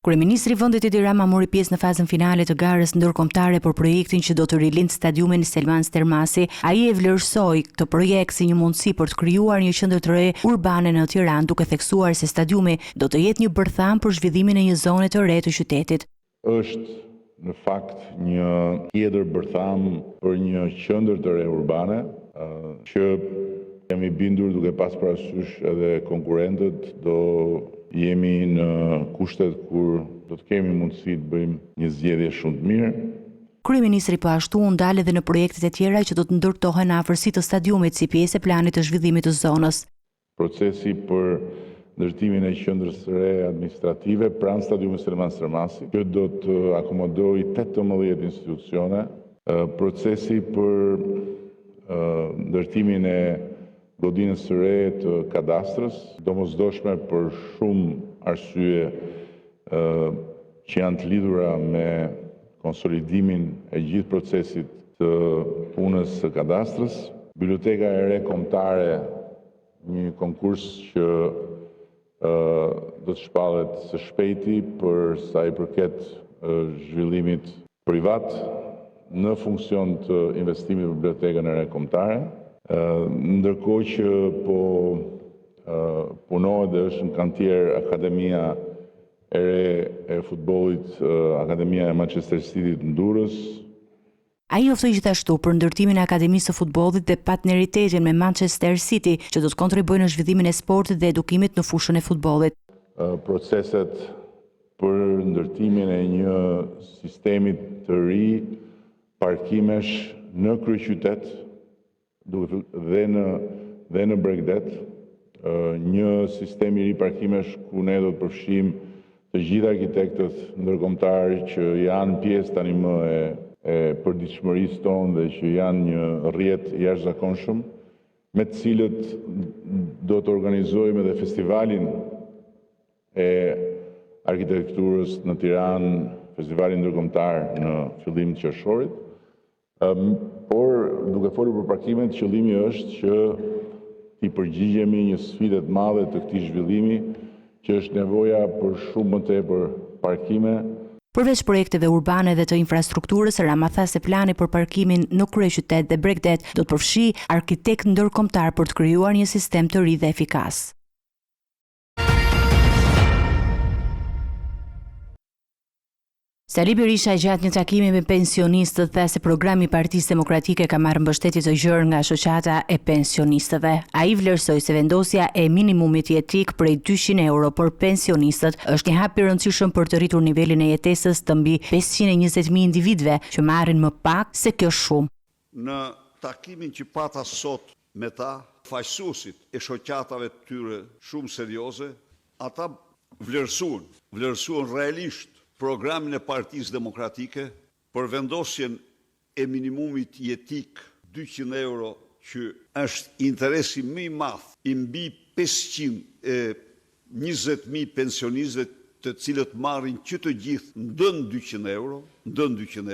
Kryeministri i vendit Edi Rama mori pjesë në fazën finale të garës ndërkombëtare për projektin që do të rilind stadiumin Selman Stermasi. Ai e vlerësoi këtë projekt si një mundësi për të krijuar një qendër të re urbane në Tiranë, duke theksuar se stadiumi do të jetë një bërtham për zhvillimin e një zone të re të qytetit. Është në fakt një tjetër bërtham për një qendër të re urbane që jemi bindur duke pas parasysh edhe konkurrentët do jemi në kushtet kur do të kemi mundësi të bëjmë një zgjedhje shumë të mirë. Kryeministri po ashtu u ndal edhe në projektet e tjera që do të ndërtohen në afërsi të stadiumit si pjesë e planit të zhvillimit të zonës. Procesi për ndërtimin e qendrës së re administrative pranë stadiumit Selman Stermasi, që do të akomodojë 18 institucione, procesi për ndërtimin e godinës së re të kadastrës, domosdoshme për shumë arsye që janë të lidhura me konsolidimin e gjithë procesit të punës së kadastrës. Biblioteka e re kombëtare, një konkurs që do të shpallet së shpejti për sa i përket zhvillimit privat në funksion të investimit në bibliotekën e re kombëtare. Ndërkohë që po punohet dhe është në kantier Akademia e re e futbollit, Akademia e Manchester City të Durrës. Ai oftoi gjithashtu për ndërtimin e Akademisë së futbollit dhe partneritetin me Manchester City, që do të kontribuojë në zhvillimin e sportit dhe edukimit në fushën e futbollit. Proceset për ndërtimin e një sistemi të ri parkimesh në kryeqytet dhe në Bregdet, një sistem i ri parkimesh ku ne do të përfshijmë të gjithë arkitektët ndërkombëtar që janë pjesë tani më e përditshmërisë tonë dhe që janë një rrjet i jashtëzakonshëm, me të cilët do të organizojmë edhe festivalin e arkitekturës në Tiranë, festivalin ndërkombëtar në fillim të qershorit. Por duke folur për parkimet, qëllimi është që t'i përgjigjemi një sfide të madhe të këtij zhvillimi, që është nevoja për shumë më tepër parkime. Përveç projekteve urbane dhe të infrastrukturës, Rama tha se plani për parkimin në kryeqytet dhe Bregdet do të përfshijë arkitekt ndërkombëtar për të krijuar një sistem të ri dhe efikas. Sali Berisha gjatë një takimi me pensionistët tha se programi i Partisë Demokratike ka marrë mbështetje të gjerë nga shoqata e pensionistëve. Ai vlerësoi se vendosja e minimumit jetik prej 200 euro për pensionistët është një hap i rëndësishëm për të rritur nivelin e jetesës të mbi 520.000 individëve që marrin më pak se kjo shumë. Në takimin që pata sot me ta, faqësuesit e shoqatave të tyre shumë serioze, ata vlerësuan realisht programin e Partisë Demokratike për vendosjen e minimumit jetik 200 euro, që është interesi më i madh i mbi 520.000 pensionistëve, të cilët marrin që të gjithë ndën 200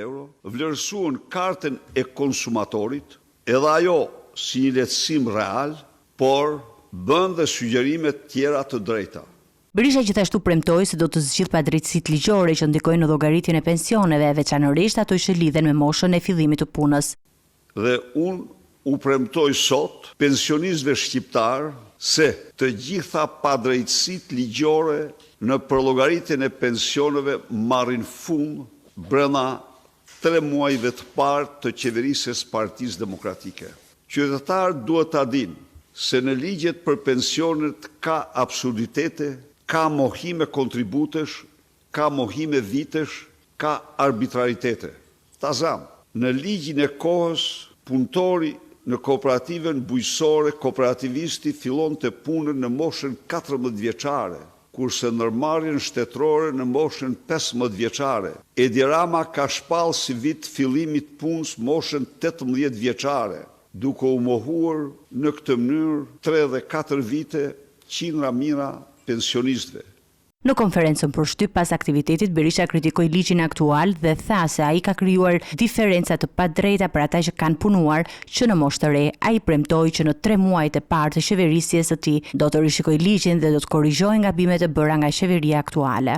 euro, vlerësuan kartën e konsumatorit, edhe ajo si një lehtësim real, por bën dhe sugjerime tjera të drejta. Berisha gjithashtu premtoi se do të zgjidhë padrejtësitë ligjore që ndikojnë në llogaritjen e pensioneve, veçanërisht ato që lidhen me moshën e fillimit të punës. Dhe unë u premtoj sot pensionistëve shqiptar se të gjitha padrejtësitë ligjore në përllogaritjen e pensioneve marrin fund brenda 3 muajve të parë të qeverisë së Partisë Demokratike. Qytetarët duhet ta dinë se në ligjet për pensionet ka absurditete, ka mohime kontributesh, ka mohime vitesh, ka arbitraritete. Tazam, në ligjin e kohës, punëtori në kooperativën bujqësore, kooperativisti fillon të punën në moshën 14 vjeçare, kurse ndërmarrjen shtetërore në moshën 15 vjeçare. Edi Rama ka shpallë si vit fillimit punës moshën 18 vjeçare, duke u mohuar në këtë mënyrë 3 dhe 4 vite qindra mijëra pensionistëve. Në konferencën për shtyp pas aktivitetit, Berisha kritikoi ligjin aktual dhe tha se ai ka krijuar diferenca të padrejta për ata që kanë punuar që në moshë të re. Ai premtoi që në 3 muajt e parë të qeverisjes së tij do të rishikojë ligjin dhe do të korrigjohej gabimet e bëra nga qeveria aktuale.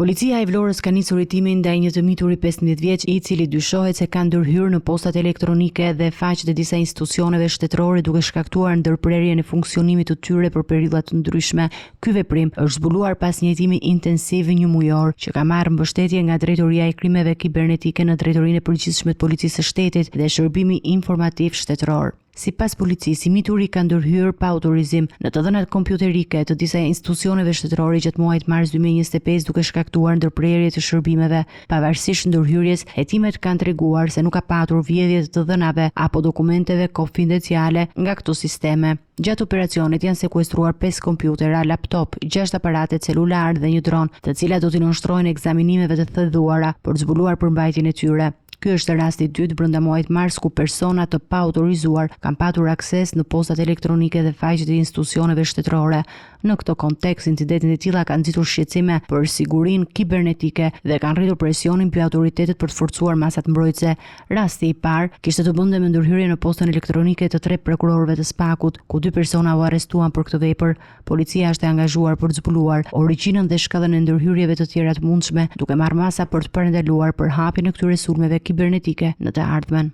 Policia e Vlorës ka nisur hetimin ndaj një të mituri 15 vjeç i cili dyshohet se ka ndërhyrë në postat elektronike dhe faqet e disa institucioneve shtetërore duke shkaktuar ndërprerjen e funksionimit të tyre për periudha të ndryshme. Ky veprim është zbuluar pas një hetimi intensiv njëmujor që ka marrë mbështetje nga Drejtoria e Krimeve Kibernetike në Drejtorinë e Përgjithshme të Policisë së Shtetit dhe Shërbimi Informativ Shtetëror. Sipas policisë, i mituri ka ndërhyrë pa autorizim në të dhënat kompjuterike të disa institucioneve shtetërore gjatë muajit mars 2025 duke shkaktuar ndërprerje të shërbimeve. Pavarësisht ndërhyrjes, hetimet kanë treguar se nuk ka patur vjedhje të dhënave apo dokumenteve konfidenciale nga këto sisteme. Gjatë operacionit janë sekuestruar 5 kompjutera, laptop, 6 aparate celular dhe një dron, të cilat do t'i nënshtrojnë ekzaminimeve të thedhuara për të zbuluar përmbajtjen e tyre. Ky është rasti i dytë brenda muajit mars ku persona të pa autorizuar kanë patur akses në postat elektronike dhe faqet e institucioneve shtetërore. Në këtë kontekst, incidentet e tilla kanë nxitur shqetësime për sigurinë kibernetike dhe kanë rritur presionin mbi autoritetet për të forcuar masat mbrojtëse. Rasti i parë kishte të bënte me ndërhyrje në postën elektronike të 3 prokurorëve të SPAK-ut, ku 2 persona u arrestuan për këtë vepër. Policia është e angazhuar për të zbuluar origjinën dhe shkallën e ndërhyrjeve të tjera të mundshme, duke marrë masa për të parandaluar përhapjen e këtyre sulmeve kibernetike në të ardhmen.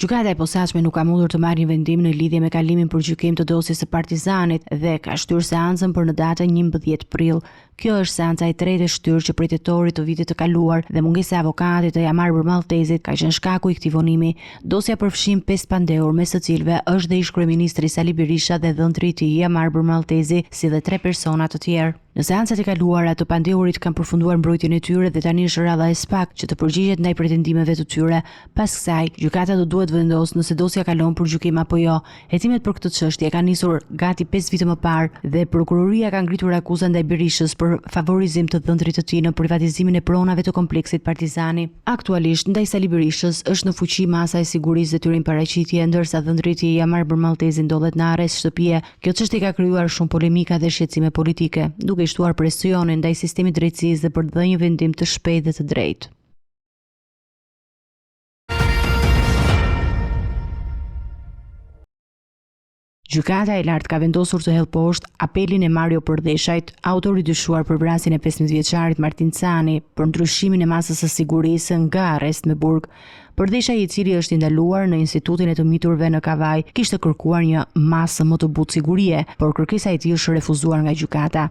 Gjykata e posaçme nuk ka mundur të marrë një vendim në lidhje me kalimin për gjykim të dosjes së Partizanit dhe ka shtyrë seancën për në datën 11 prill. Kjo është seanca e tretë e shtyrë që prej tetorit të vitit të kaluar dhe mungesa e avokatit të Jamar Malltezit ka qenë shkaku i këtij vonimi. Dosja përfshin 5 pandehur, mes të cilëve është dhe ish-kryeministri Sali Berisha dhe dhëntri i tij Jamar Malltezi, si dhe 3 persona të tjerë. Në seancat e kaluara të pandehurit kanë përfunduar mbrojtjen e tyre dhe tani është rradha e SPAK që të përgjigjet ndaj pretendimeve të tyre. Pas kësaj, gjykata do duhet vendosë nëse dosja kalon për gjykim apo jo. Hetimet për këtë çështje kanë nisur gati 5 vite më parë dhe prokuroria ka ngritur akuza ndaj Berishës për favorizim të dhëntrit të tij në privatizimin e pronave të kompleksit Partizani. Aktualisht, ndaj Sali Berishës është në fuqi masa e sigurisë detyrim paraqitje, ndërsa dhëntri i tij Jamar Malltezi ndodhet në arrest shtëpie. Kjo çështje ka krijuar shumë polemika dhe shqetësime politike, duke shtuar presionin ndaj sistemit drejtësisë dhe për të dhënë një vendim të shpejtë dhe të drejtë. Gjykata e lartë ka vendosur të hellë poshtë apelin e Mario Përdeshajt, autori dyshuar për vrasjen e 15-vjeçarit Martin Cani, për ndryshimin e masës së sigurisë nga arrest me burg. Përdeshaj, i cili është ndaluar në Institutin e të miturve në Kavaj, kishte kërkuar një masë më të butë sigurie, por kërkesa e tij është refuzuar nga gjykata.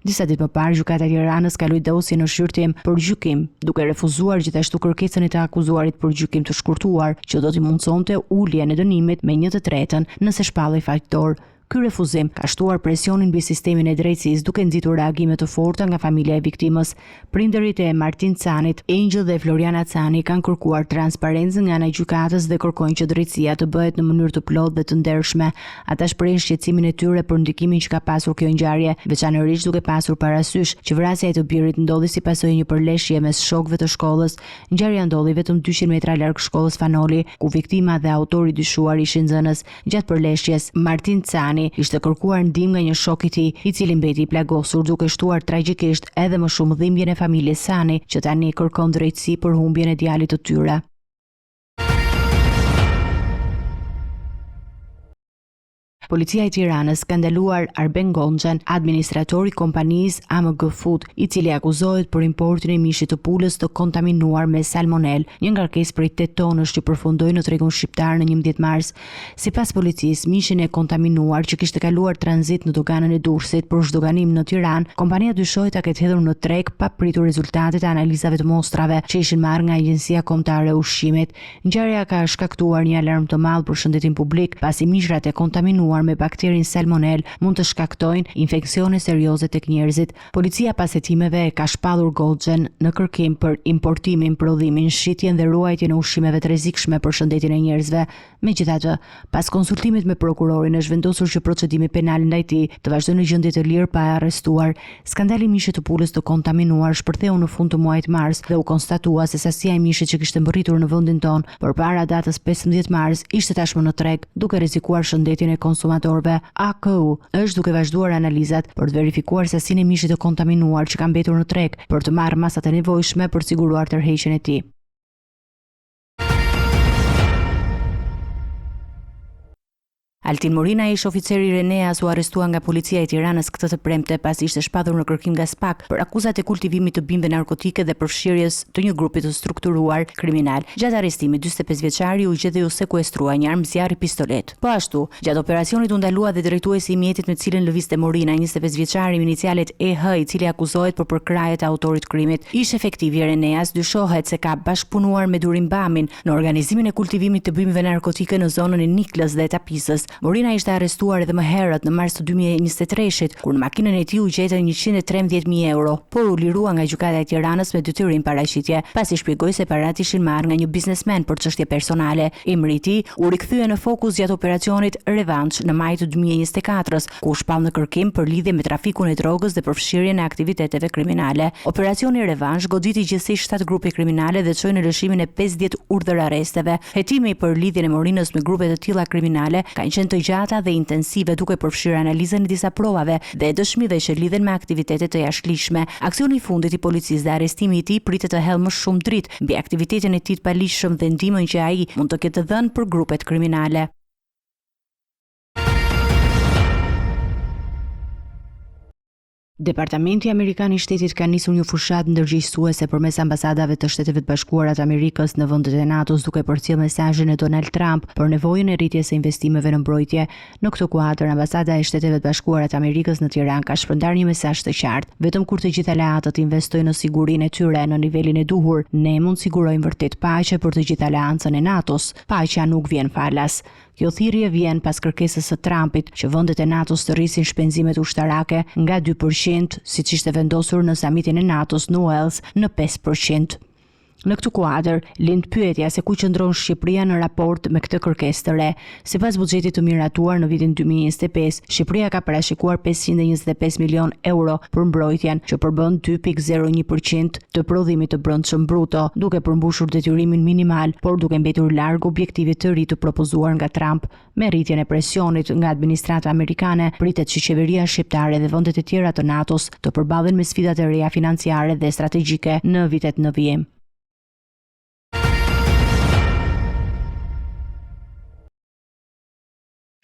Disa ditë më parë, gjykata e Tiranës kaloi dosjen në shqyrtim për gjykim, duke refuzuar gjithashtu kërkesën e të akuzuarit për gjykim të shkurtuar, që do t'i mundsonte uljen e dënimit me 1/3 nëse shpallej faqtor. Ky refuzim ka shtuar presionin mbi sistemin e drejtësisë duke nxitur reagime të forta nga familja e viktimës. Prindërit e Martin Canit, Angel dhe Floriana Cani, kanë kërkuar transparencë nga ana e gjykatës dhe kërkojnë që drejtësia të bëhet në mënyrë të plotë dhe të ndershme. Ata shprehin shqetësimin e tyre për ndikimin që ka pasur kjo ngjarje, veçanërisht duke pasur parasysh që vrasja e të birit ndodhi si pasojë një përleshje mes shokëve të shkollës. Ngjarja ndodhi vetëm 200 metra larg shkollës Fanoli, ku viktima dhe autori dyshuar ishin nxënës. Gjatë përleshjes, Martin Cani ishte kërkuar ndihmë nga një shok i tij, i cili mbeti i plagosur, duke shtuar tragjikisht edhe më shumë dhimbjen e familjes Sani, që tani kërkon drejtësi për humbjen e djalit të tyre. Policia e Tiranës ka ndaluar Arben Gonxhan, administratori i kompanisë AMG Food, i cili akuzohet për importin e mishit të pulës të kontaminuar me salmonel, një ngarkesë prej 8 tonësh që përfundoi në tregun shqiptar në 11 mars. Sipas policisë, mishin e kontaminuar që kishte kaluar tranzit në doganën e Durrësit për zhdoganim në Tiranë, kompania dyshohet ta ketë hedhur në treg pa pritur rezultatet e analizave të mostrave që ishin marrë nga Agjencia Kombëtare e Ushqimit. Ngjarja ka shkaktuar një alarm të madh për shëndetin publik, pasi mishrat e kontaminuar me bakterin salmonel mund të shkaktojnë infeksione serioze tek njerëzit. Policia pas hetimeve ka shpallur Gonxhan në kërkim për importimin, prodhimin, shitjen dhe ruajtjen e ushqimeve të rrezikshme për shëndetin e njerëzve. Megjithatë, pas konsultimit me prokurorin, është vendosur që procedimi penal ndaj tij të vazhdojë në gjendje të lirë pa e arrestuar. Skandali i mishit të pulës të kontaminuar shpërtheu në fund të muajit mars dhe u konstatua se sasia e mishit që kishte mbërritur në vendin tonë përpara datës 15 mars ishte tashmë në treg, duke rrezikuar shëndetin e konsumatorëve. AKU është duke vazhduar analizat për të verifikuar sasinë e mishit të kontaminuar që ka mbetur në treg për të marrë masat e nevojshme për të siguruar tërheqjen e tij. Altin Morina, ish oficeri i Reneas, u arrestua nga policia e Tiranës këtë të premte pasi ishte shpadur në kërkim nga SPAK për akuzat e kultivimit të bimëve narkotike dhe përfshirjes të një grupi të strukturuar kriminal. Gjatë arrestimit, 45 vjeçari u gjetej u sekuestrua një armë zjarri pistolet. Po ashtu, gjatë operacionit u ndalua dhe drejtuesi i mjetit me cilën lëvizte Morina, 25 vjeçari me inicialet EH, i cili akuzohet për përkrajet e autorit krimit. Ish efektiv i Reneas dyshohet se ka bashkëpunuar me Durim Bamin në organizimin e kultivimit të bimëve narkotike në zonën e Niklës dhe Tapisës. Morina ishte arrestuar edhe më herët në mars të 2023-shit, kur në makinën e tij u gjetën 113.000 euro, por u lirua nga gjykata e Tiranës me detyrim paraqitje, pasi shpjegoi se parat ishin marrë nga një biznesmen për çështje personale. Emri i tij u rikthye në fokus gjatë operacionit Revanche në maj të 2024-s, ku u shpall në kërkim për lidhje me trafikun e drogës dhe përfshirjen e aktiviteteve kriminale. Operacioni Revanche goditi gjithsesi 7 grupe kriminale dhe çoi në lëshimin e 50 urdhër arresteve. Hetimi për lidhjen e Morinës me grupe të tilla kriminale kanë qenë të gjata dhe intensive, duke përfshirë analizën e disa provave dhe dëshmive që lidhen me aktivitete të jashtëligjshme. Aksioni i fundit i policisë dhe arrestimi i tij pritet të hellë më shumë dritë mbi aktivitetin e tij të paligjshëm dhe ndihmën që ai mund të ketë dhënë për grupet kriminale. Departamenti Amerikan i Shtetit ka nisur një fushat ndërgjegjësuese përmes ambasadave të Shteteve të Bashkuara të Amerikës në vendet e NATO-s, duke përcjellë mesazhin e Donald Trump për nevojën e rritjes së investimeve në mbrojtje. Në këtë kuadër, ambasada e Shteteve të Bashkuara të Amerikës në Tiranë ka shpërndar një mesazh të qartë: vetëm kur të gjithë aleatët investojnë në sigurinë e tyre në nivelin e duhur, ne mund sigurojmë vërtet paqe për të gjithë aleancën e NATO-s. Paqja nuk vjen falas. Kjo thirrje vjen pas kërkesës së Trumpit që vendet e NATO-s të rrisin shpenzimet ushtarake nga 2%, siç ishte vendosur në samitin e NATO-s në Wales, në 5%. Në këtë kuadër, lind pyetja se ku qëndron Shqipëria në raport me këtë kërkesë të re. Sipas buxhetit të miratuar në vitin 2025, Shqipëria ka parashikuar 525 milion euro për mbrojtjen, që përbën 2.01% të prodhimit të brendshëm bruto, duke përmbushur detyrimin minimal, por duke mbetur larg objektivit të ri të propozuar nga Trump. Me rritjen e presionit nga administrata amerikane, pritet që qeveria shqiptare dhe vendet e tjera të NATO-s të përballen me sfidat e reja financiare dhe strategjike në vitet në vijim.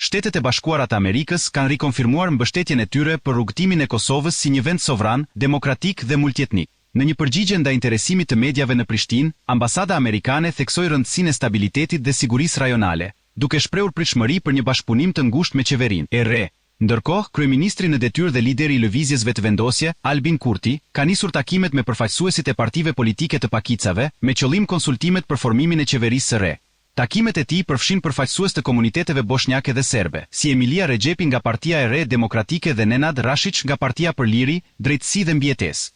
Shtetet e Bashkuara të Amerikës kanë rikonfirmuar mbështetjen e tyre për rrugtimin e Kosovës si një vend sovran, demokratik dhe multietnik. Në një përgjigje ndaj interesimit të mediave në Prishtinë, ambasada amerikane theksoi rëndësinë e stabilitetit dhe sigurisë rajonale, duke shprehur pritshmëri për një bashkëpunim të ngushtë me qeverinë e re. Ndërkohë, kryeministri në detyrë dhe lideri i lëvizjes vetëvendosje, Albin Kurti, ka nisur takimet me përfaqësuesit e partive politike të pakicave me qëllim konsultimet për formimin e qeverisë së re. Takimet e tij përfshin përfaqësues të komuniteteve bosnjake dhe serbe, si Emilia Rexhepi nga Partia e Re Demokratike dhe Nenad Rashić nga Partia për Liri, Drejtësi dhe Mbijetesë.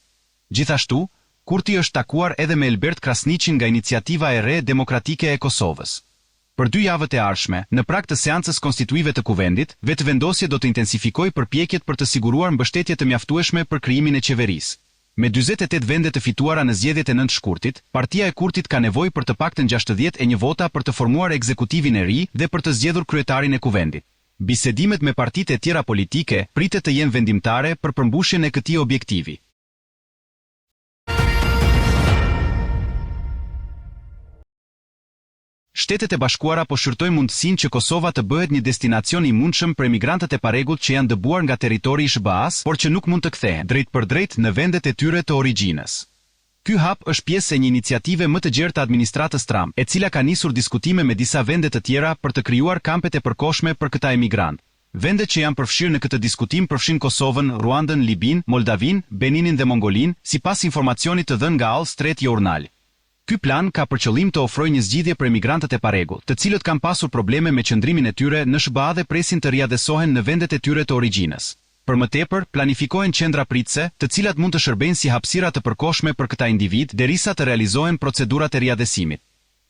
Gjithashtu, Kurti është takuar edhe me Elbert Krasniqin nga Iniciativa e Re Demokratike e Kosovës. Për 2 javët e ardhshme, në prag të seancës konstituive të kuvendit, vetëvendosja do të intensifikojë përpjekjet për të siguruar mbështetje të mjaftueshme për krijimin e qeverisë. Me 48 vende të fituara në zgjedhjet e 9 shkurtit, Partia e Kurtit ka nevojë për të paktën 61 vota për të formuar ekzekutivin e ri dhe për të zgjedhur kryetarin e kuvendit. Bisedimet me partitë e tjera politike pritet të jenë vendimtare për përmbushjen e këtij objektivi. Shtetet e Bashkuara po shqyrtojnë mundësinë që Kosova të bëhet një destinacion i mundshëm për emigrantët e paregullt që janë dëbuar nga territori i SBA-s, por që nuk mund të kthehen drejt për drejt në vendet e tyre të origjinës. Ky hap është pjesë e një iniciative më të gjerë të administratës Trump, e cila ka nisur diskutime me disa vende të tjera për të krijuar kampet e përkohshme për këta emigrantë. Vendet që janë përfshirë në këtë diskutim përfshin Kosovën, Ruandën, Libin, Moldavin, Beninin dhe Mongolin, sipas informacionit të dhënë nga All Street Journal. Ky plan ka për qëllim të ofrojë një zgjidhje për emigrantët e paregullt, të cilët kanë pasur probleme me qëndrimin e tyre në SBA dhe presin të riadesohen në vendet e tyre të origjinës. Për më tepër, planifikohen qendra pritëse, të cilat mund të shërbejnë si hapësira të përkohshme për këta individ derisa të realizohen procedurat e riadesimit.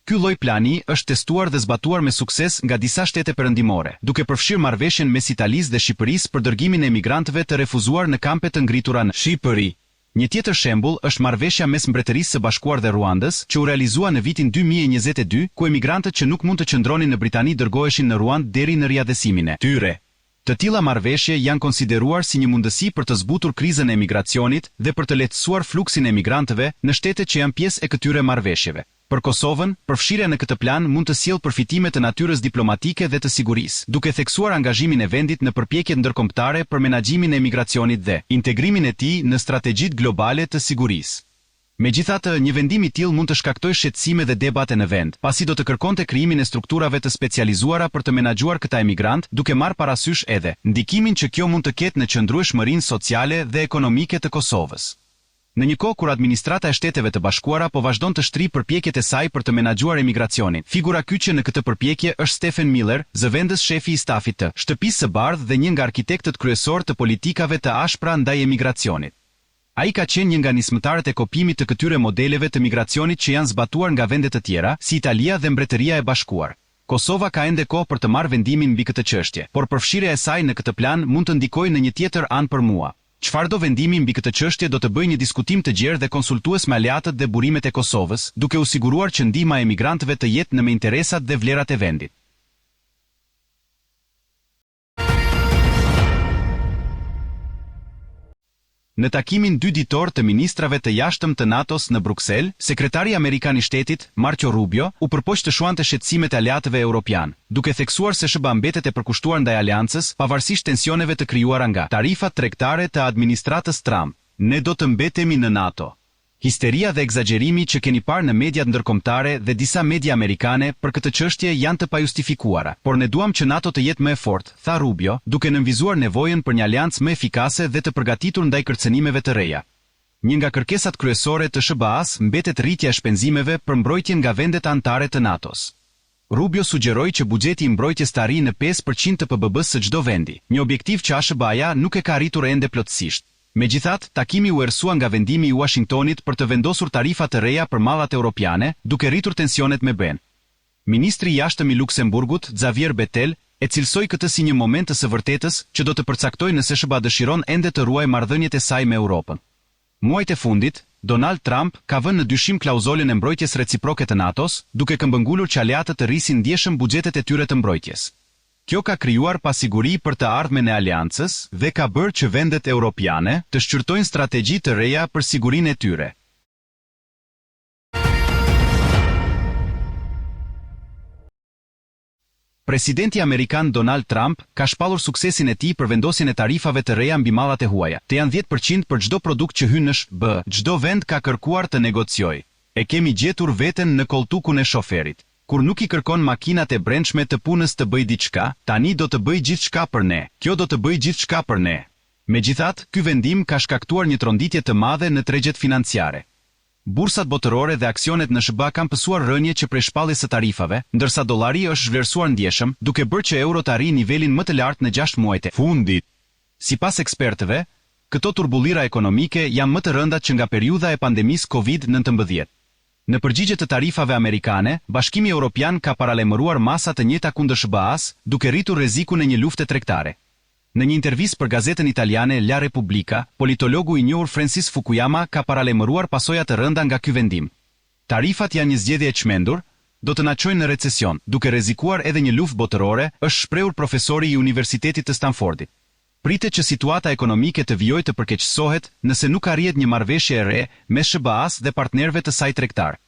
Ky lloj plani është testuar dhe zbatuar me sukses nga disa shtete perëndimore, duke përfshirë marrëveshjen mes Italisë dhe Shqipërisë për dërgimin e emigrantëve të refuzuar në kampe të ngritura në Shqipëri. Një tjetër shembull është marrëveshja mes Mbretërisë së Bashkuar dhe Ruandës, që u realizua në vitin 2022, ku emigrantët që nuk mund të qëndronin në Britani dërgoheshin në Ruandë deri në riadesimin e tyre. Të tilla marrëveshje janë konsideruar si një mundësi për të zbutur krizën e emigracionit dhe për të lehtësuar fluksin e emigrantëve në shtetet që janë pjesë e këtyre marrëveshjeve. Për Kosovën, përfshirja në këtë plan mund të sjellë përfitime të natyrës diplomatike dhe të sigurisë, duke theksuar angazhimin e vendit në përpjekjet ndërkombëtare për menaxhimin e emigracionit dhe integrimin e tij në strategjitë globale të sigurisë. Megjithatë, një vendim i tillë mund të shkaktojë shqetësime dhe debate në vend, pasi do të kërkonte krijimin e strukturave të specializuara për të menaxhuar këta emigrant, duke marrë parasysh edhe ndikimin që kjo mund të ketë në qëndrueshmërinë sociale dhe ekonomike të Kosovës. Në një kohë kur administrata e Shteteve të Bashkuara po vazhdon të shtrijë përpjekjet e saj për të menaxhuar emigracionin, figura kyçe në këtë përpjekje është Stephen Miller, zëvendës shefi i stafit të Shtëpisë së Bardhë dhe një nga arkitektët kryesor të politikave të ashpra ndaj emigracionit. Ai ka qenë një nga nismëtarët e kopimit të këtyre modeleve të migracionit që janë zbatuar nga vende të tjera, si Italia dhe Mbretëria e Bashkuar. Kosova ka ende kohë për të marrë vendimin mbi këtë çështje, por përfshirja e saj në këtë plan mund të ndikojë në një tjetër anë për mua. Çfarëdo vendimi mbi këtë çështje do të bëjë një diskutim të gjerë dhe konsultues me aleatët dhe burimet e Kosovës, duke u siguruar që ndihma e emigrantëve të jetë në me interesat dhe vlerat e vendit. Në takimin 2 ditor të ministrave të jashtëm të NATO-s në Bruksel, sekretari amerikan i shtetit, Marco Rubio, u përpoq të shuante shqetësimet e aleatëve europian, duke theksuar se SBA mbetet e përkushtuar ndaj aleancës, pavarësisht tensioneve të krijuara nga tarifat tregtare të administratës Trump. Ne do të mbetemi në NATO. Histeria dhe egzagjerimi që keni parë në mediat ndërkombëtare dhe disa media amerikane për këtë çështje janë të pajustifikuara, por ne duam që NATO të jetë më e fortë, tha Rubio, duke nënvizuar nevojën për një aleancë më efikase dhe të përgatitur ndaj kërcënimeve të reja. Një nga kërkesat kryesore të SBA-s mbetet rritja e shpenzimeve për mbrojtjen nga vendet anëtare të NATO-s. Rubio sugjeroi që buxheti i mbrojtjes të arrijë në 5% të PBB-s së çdo vendi, një objektiv që SBA-ja nuk e ka arritur ende plotësisht. Megjithatë, takimi u erësua nga vendimi i Washingtonit për të vendosur tarifa të reja për mallat europiane, duke rritur tensionet me BE-n. Ministri i jashtëm i Luksemburgut, Xavier Bettel, e cilësoi këtë si një moment të së vërtetës që do të përcaktojë nëse SBA dëshiron ende të ruajë marrëdhëniet e saj me Europën. Muajt e fundit, Donald Trump ka vënë në dyshim klauzolën e mbrojtjes reciproke të NATO-s, duke këmbëngulur që aleatët të rrisin ndjeshëm buxhetet e tyre të mbrojtjes. Kjo ka krijuar pasiguri për të ardhmen e aleancës dhe ka bërë që vendet europiane të shqyrtojnë strategji të reja për sigurinë e tyre. Presidenti amerikan Donald Trump ka shpallur suksesin e tij për vendosjen e tarifave të reja mbi mallat e huaja, të janë 10% për çdo produkt që hyn në SBA. Çdo vend ka kërkuar të negociojë. E kemi gjetur veten në koltukun e shoferit. Kur nuk i kërkon makinat e brendshme të punës të bëj diçka, tani do të bëj gjithçka për ne. Kjo do të bëj gjithçka për ne. Megjithatë, ky vendim ka shkaktuar një tronditje të madhe në tregjet financiare. Bursat botërore dhe aksionet në SBA kanë pësuar rënje që prej shpalljes së tarifave, ndërsa dollari është zhvlerësuar ndjeshëm, duke bërë që euro të arrijë nivelin më të lartë në 6 muajt e fundit. Sipas ekspertëve, këto turbullira ekonomike janë më të rënda që nga periudha e pandemisë COVID-19. Në përgjigje të tarifave amerikane, Bashkimi Evropian ka paralajmëruar masa të njëjta kundër SBA-s, duke rritur rrezikun e një lufte tregtare. Në një intervistë për gazetën italiane La Repubblica, politologu i njohur Francis Fukuyama ka paralajmëruar pasoja të rënda nga ky vendim. Tarifat janë një zgjedhje e çmendur, do të na çojnë në recesion, duke rrezikuar edhe një luftë botërore, është shprehur profesori i Universitetit të Stanfordit. Pritet që situata ekonomike të vijojë të përkeqësohet nëse nuk arrihet një marrëveshje e re mes SBA-s dhe partnerëve të saj tregtar.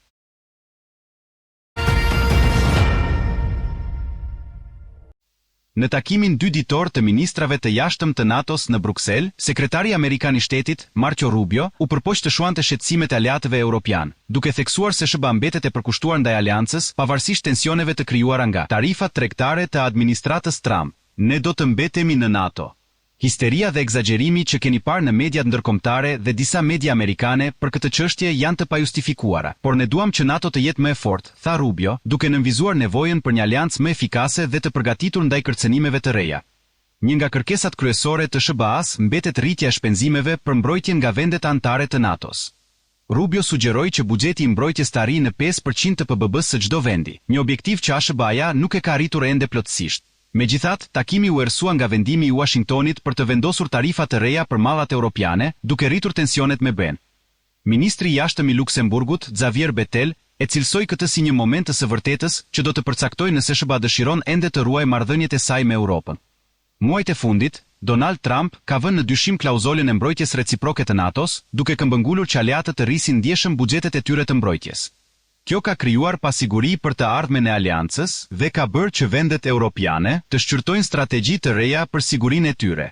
Në takimin 2 ditor të ministrave të jashtëm të NATO-s në Bruksel, sekretari amerikan i shtetit, Marco Rubio, u përpoq të shuante shqetësimet e aleatëve europian, duke theksuar se SBA mbetet e përkushtuar ndaj aleancës, pavarësisht tensioneve të krijuara nga tarifat tregtare të administratës Trump. Ne do të mbetemi në NATO. Histeria dhe egzagjerimi që keni parë në mediat ndërkombëtare dhe disa media amerikane për këtë çështje janë të pajustifikuara, por ne duam që NATO të jetë më e fortë, tha Rubio, duke nënvizuar nevojën për një aleancë më efikase dhe të përgatitur ndaj kërcënimeve të reja. Një nga kërkesat kryesore të SBA-s mbetet rritja e shpenzimeve për mbrojtjen nga vendet anëtare të NATO-s. Rubio sugjeroi që buxheti i mbrojtjes të arrijë në 5% të PBB-s së çdo vendi, një objektiv që SBA-ja nuk e ka arritur ende plotësisht. Megjithatë, takimi u erësua nga vendimi i Washingtonit për të vendosur tarifa të reja për mallat europiane, duke rritur tensionet me BE-n. Ministri i jashtëm i Luksemburgut, Xavier Bettel, e cilësoi këtë si një moment të së vërtetës që do të përcaktojë nëse SBA dëshiron ende të ruajë marrëdhëniet e saj me Europën. Muajt e fundit, Donald Trump ka vënë në dyshim klauzolën e mbrojtjes reciproke të NATO-s, duke këmbëngulur që aleatët të rrisin ndjeshëm buxhetet e tyre të mbrojtjes. Kjo ka krijuar pasiguri për të ardhmen e aleancës dhe ka bërë që vendet europiane të shqyrtojnë strategji të reja për sigurinë e tyre.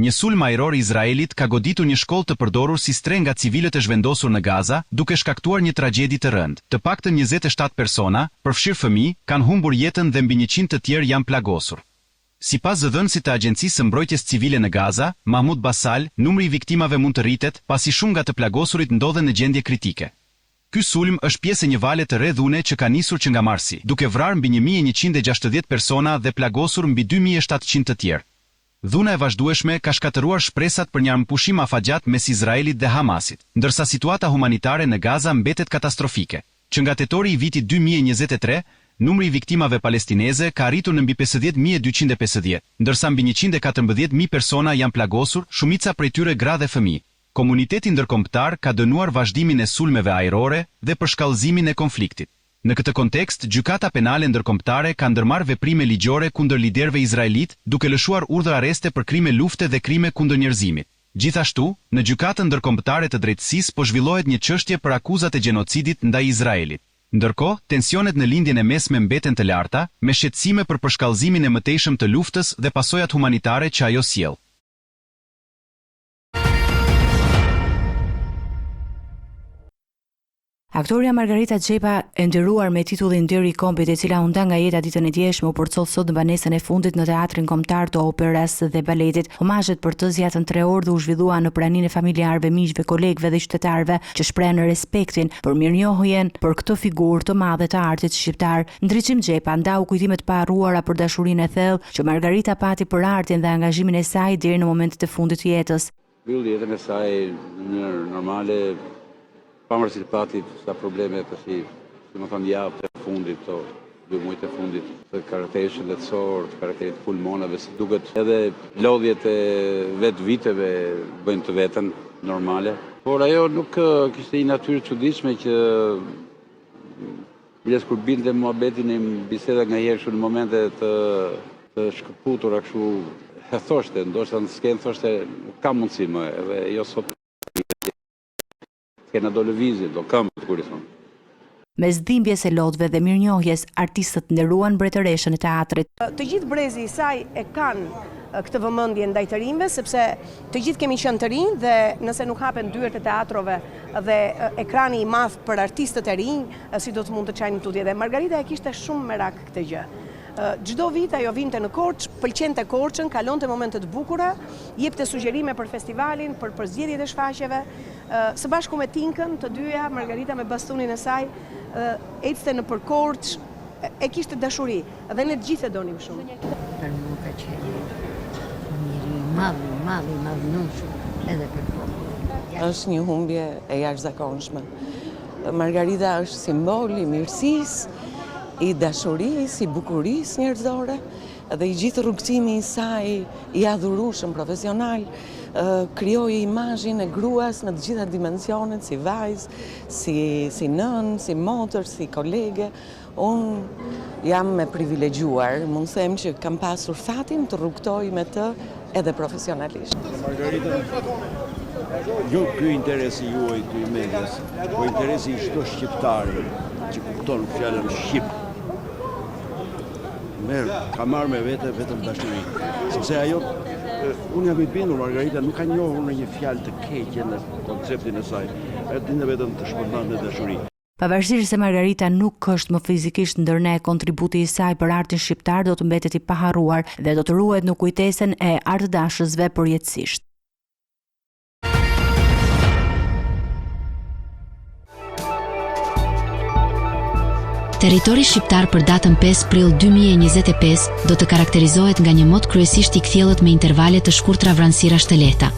Një sulm ajror i Izraelit ka goditur një shkollë të përdorur si streng nga civilët e zhvendosur në Gaza, duke shkaktuar një tragjedi të rëndë. Të paktën 27 persona, përfshirë fëmijë, kanë humbur jetën dhe mbi 100 të tjerë janë plagosur. Sipas zëdhënësit të Agjencisë së Mbrojtjes Civile në Gaza, Mahmoud Basal, numri i viktimave mund të rritet, pasi shumë nga të plagosurit ndodhen në gjendje kritike. Ky sulm është pjesë e një vale të rrjedhune që ka nisur që nga marsi, duke vrarë mbi 1160 persona dhe plagosur mbi 2700 të tjerë. Dhuna e vazhdueshme ka shkatëruar shpresat për një armpushim afatgjat mes Izraelit dhe Hamasit, ndërsa situata humanitare në Gaza mbetet katastrofike. Që nga tetori i vitit 2023, numri i viktimave palestineze ka arritur në mbi 50.250, ndërsa mbi 114.000 persona janë plagosur, shumica prej tyre gra dhe fëmijë. Komuniteti ndërkombëtar ka dënuar vazhdimin e sulmeve ajrore dhe përshkallëzimin e konfliktit. Në këtë kontekst, Gjykata Penale Ndërkombëtare ka ndërmarrë veprime ligjore kundër liderëve izraelit, duke lëshuar urdhër areste për krime lufte dhe krime kundër njerëzimit. Gjithashtu, në Gjykatën Ndërkombëtare të Drejtësisë po zhvillohet një çështje për akuzat e gjenocidit ndaj Izraelit. Ndërkohë, tensionet në lindjen e mesme mbeten të larta, me shqetësime për përshkallëzimin e mëtejshëm të luftës dhe pasojat humanitare që ajo sjell. Aktoria Margarita Xhepa, e nderuar me titullin Deri i Kombit, e cila u nda nga jeta ditën e djeshme, u përcoll sot në banesën e fundit në Teatrin Kombëtar të Operas dhe Baletit. Omazhet për të zjatën 3 orë u zhvillua në praninë e familjarëve, miqve, kolegëve dhe qytetarëve që shprehen respektin për mirënjohjen për këtë figurë të madhe të artit shqiptar. Ndriçim Xhepa ndau kujtime të paharruara për dashurinë e thellë që Margarita pati për artin dhe angazhimin e saj deri në momentet e fundit të jetës. Mbylli jetën e saj në normale, pavarësisht pati sa probleme përsi, më thonë javët e fundit, 2 muajt e fundit, të karakterit shëndetësor, të karakterit pulmonave, si duket edhe lodhjet e vetë viteve bëjnë të vetën normale. Por ajo nuk kishte një natyrë çuditshme që biles kur binte muhabetin e biseda nga herë në momente të shkëputura kështu e thoshte, ndoshta në skenë thoshte nuk ka mundësi më, edhe jo sot kena do lëvizje, do këmbët, kur i thonë. Mes dhimbjes së lodhëve dhe mirënjohjes, artistët nderuan mbretëreshën e teatrit. Të gjithë brezi i saj e kanë këtë vëmendje ndaj të rinjve, sepse të gjithë kemi qenë të rinj dhe nëse nuk hapen dyert e teatrove dhe ekrani i madh për artistët e rinj, si do të mund të çajnë tutje. Dhe Margarita e kishte shumë merak këtë gjë. Çdo vit ajo vinte në Korçë, pëlqente Korçën, kalonte momente të bukura, jepte sugjerime për festivalin, për zgjedhjet e shfaqjeve. Së bashku me Tinkën, të dyja, Margarita me bastunin e saj, ecte në për Korçë, e kishte dashuri, dhe ne të gjithë e donim shumë. Për mua ka qenë njëri madhnushëm edhe për populin. Është një humbje e jashtëzakonshme. Margarita është simbol i mirësisë, i dashurisë, i bukurisë njerëzore, dhe i gjithë rrugëtimi i saj i adhurueshëm profesional krijoi imazhin e gruas në të gjitha dimensionet, si vajzë, si nën, si motër, si kolege. Unë jam me privilegjuar, mund të them që kam pasur fatin të rrugtoj me të edhe profesionalisht. Margarita, jo ky interesi juaj të i medias, po interesi i çdo shqiptari që kupton fjalën shqip. Ka marrë me vete vetëm dashuri. Sepse ajo, unë jam i bindur, Margarita nuk ka njohur në një fjalë të keqe në konceptin e saj. Ajo dinte vetëm të shpërndante dashuri. Pavarësisht se Margarita nuk është më fizikisht ndërne, kontributi i saj për artin shqiptar do të mbetet i paharruar dhe do të ruhet në kujtesën e artdashësve përjetësisht. Territori shqiptar për datën 5 prill 2025 do të karakterizohet nga një mod kryesisht i kthjellët me intervale të shkurtra vranësirash të lehta.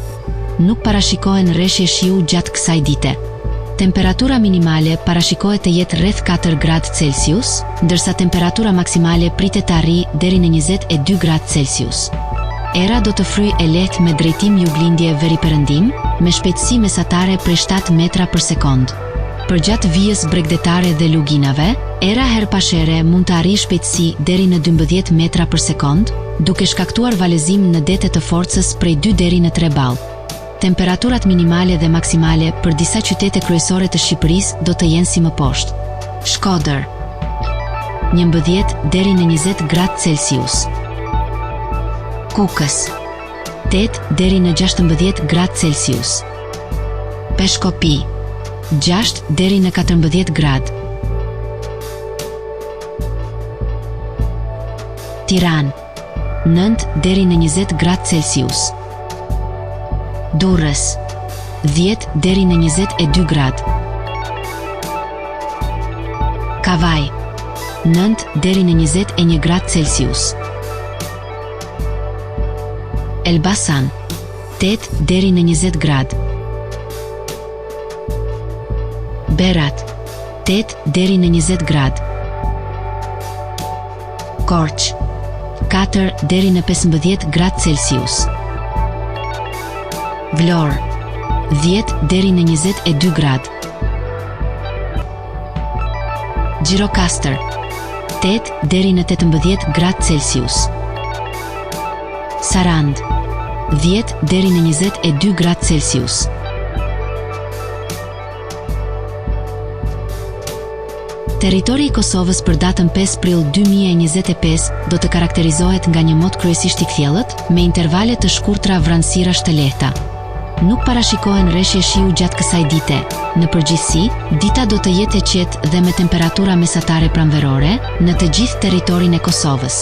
Nuk parashikohen rreshje shiu gjatë kësaj dite. Temperatura minimale parashikohet të jetë rreth 4 gradë Celsius, ndërsa temperatura maksimale pritet të arrijë deri në 22 gradë Celsius. Era do të fryjë e lehtë me drejtim juglindje veriperëndim, me shpejtësi mesatare prej 7 metra për sekond. Përgjatë vijës bregdetare dhe luginave, era her pashere mund të arrijë shpejtësi deri në 12 metra për sekond, duke shkaktuar valezim në dete të forcës prej 2 deri në 3 ball. Temperaturat minimale dhe maksimale për disa qytete kryesore të Shqipërisë do të jenë si më poshtë. Shkodër 11 deri në 20 gradë Celsius. Kukës 8 deri në 16 gradë Celsius. Peshkopi 6 deri në 14 gradë. Tiranë 9 deri në 20 gradë Celsius. Durrës 10 deri në 22 gradë. Kavaj 9 deri në 21 gradë Celsius. Elbasan 8 deri në 20 gradë. Berat 8 deri në 20 gradë. Korç 4 deri në 15 gradë Celsius. Vlorë 10 deri në 22 gradë. Gjirokastër 8 deri në 18 gradë Celsius. Sarand 10 deri në 22 gradë Celsius. Territori i Kosovës për datën 5 prill 2025 do të karakterizohet nga një mot kryesisht i kthjellët, me intervale të shkurtra vranësirash të lehta. Nuk parashikohen rreshje shiu gjatë kësaj dite. Në përgjithësi, dita do të jetë e qetë dhe me temperatura mesatare pranverore në të gjithë territorin e Kosovës.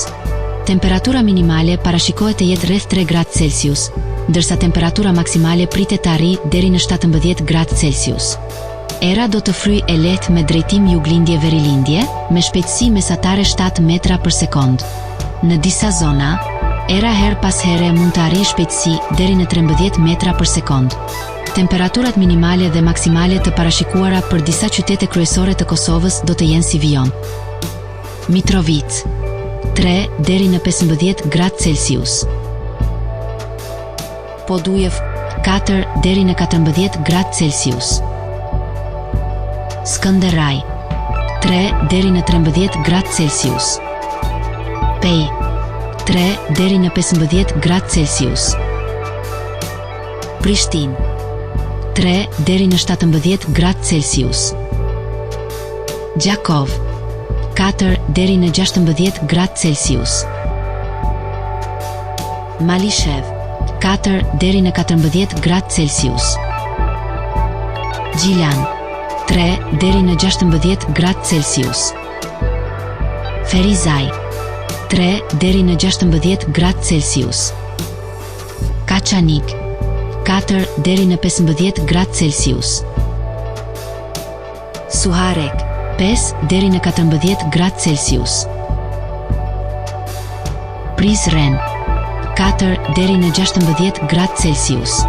Temperatura minimale parashikohet të jetë rreth 3 gradë Celsius, ndërsa temperatura maksimale pritet të arrijë deri në 17 gradë Celsius. Era do të fryjë e lehtë me drejtim juglindje-verilindje, me shpejtësi mesatare 7 metra për sekond. Në disa zona, era her pas here mund të arrijë shpejtësi deri në 13 metra për sekond. Temperaturat minimale dhe maksimale të parashikuara për disa qytete kryesore të Kosovës do të jenë si vijon. Mitrovica 3 deri në 15 gradë Celsius. Podujev 4 deri në 14 gradë Celsius. Skënderaj 3 deri në 13 gradë Celsius. Pej 3 deri në 15 gradë Celsius. Prishtinë 3 deri në 17 gradë Celsius. Gjakov 4 deri në 16 gradë Celsius. Malishev 4 deri në 14 gradë Celsius. Gjilan 3 deri në 16 gradë Celsius. Ferizaj 3 deri në 16 gradë Celsius. Kaçanik 4 deri në 15 gradë Celsius. Suharek 5 deri në 14 gradë Celsius. Prizren 4 deri në 16 gradë Celsius.